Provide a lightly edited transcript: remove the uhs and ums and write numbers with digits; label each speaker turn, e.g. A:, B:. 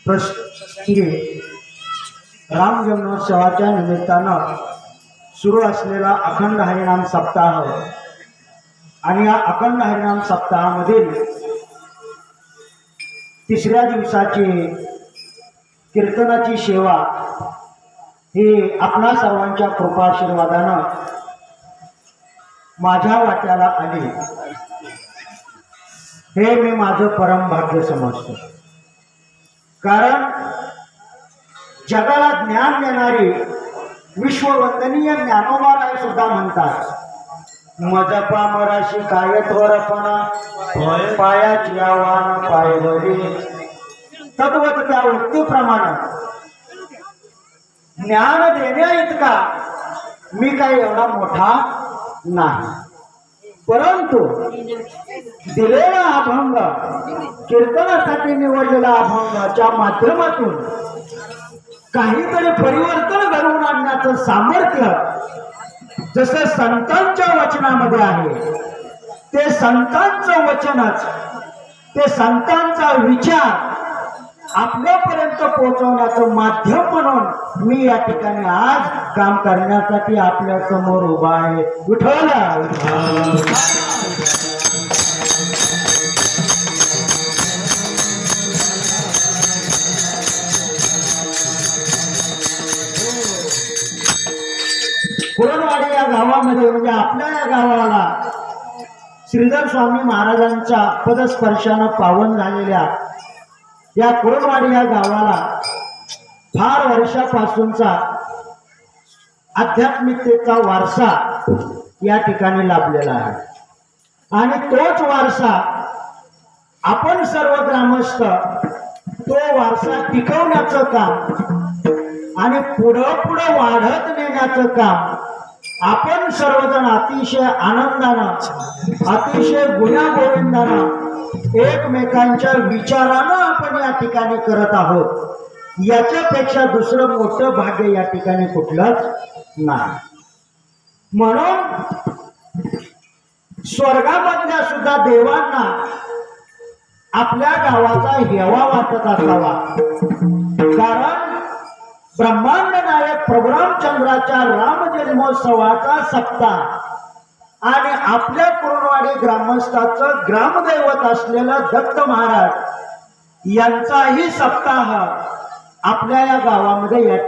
A: प्रसंगी राम जन्मोत्सवाच्या निमित्तानं सुरू असलेला अखंड हरिनाम सप्ताह आणि या अखंड हरिनाम सप्ताहामधील तिसऱ्या दिवसाची कीर्तनाची सेवा ही आपणा सर्वांच्या कृपाशीर्वादानं माझ्या वाट्याला आली हे मी माझं परम भाग्य समजतो। कारण जगाला ज्ञान देणारी विश्ववंदनीय ज्ञानोबाराय सुद्धा म्हणतात, मजपा मराशी काय थोरपणा पायाची आव्हान पायवरी। तद्वत त्या वृत्तीप्रमाणे ज्ञान देण्या इतका मी काही एवढा मोठा नाही, परंतु दिलेला अभंग कीर्तनासाठी निवडलेला अभंगाच्या माध्यमातून काहीतरी परिवर्तन घडवून आणण्याचं सामर्थ्य जसं संतांच्या वचनामध्ये आहे, ते संतांचं वचनच, ते संतांचा विचार आपल्यापर्यंत पोहोचवण्याचं माध्यम म्हणून मी या ठिकाणी आज काम करण्यासाठी आपल्या समोर उभा आहे। विठ्ठल कुरणवाडी या गावामध्ये म्हणजे आपल्या या गावाला श्रीधर स्वामी महाराजांच्या पदस्पर्शानं पावन झालेल्या या कुरणवाडी या गावाला फार वर्षापासूनचा आध्यात्मिकतेचा वारसा या ठिकाणी लाभलेला आहे आणि तोच वारसा आपण सर्व ग्रामस्थ तो वारसा टिकवण्याचं काम आणि पुढं वाढत नेण्याचं काम आपण सर्वजण अतिशय आनंदानं अतिशय गुण्यागोविंदानं एकमेकांच्या विचारानं आपण या ठिकाणी करत आहोत। याच्यापेक्षा दुसरं मोठं भाग्य या ठिकाणी कुठलंच नाही। म्हणून स्वर्गामधल्या सुद्धा देवांना आपल्या गावाचा हेवा वाटत असावा, कारण ब्रह्मांड नायक प्रभू रामचंद्राच्या राम जन्मोत्सवाचा सप्ताह आणि आपल्या कुरणवाडी ग्रामस्थाचं ग्रामदैवत असलेलं दत्त महाराज यांचाही सप्ताह आपल्या या गावामध्ये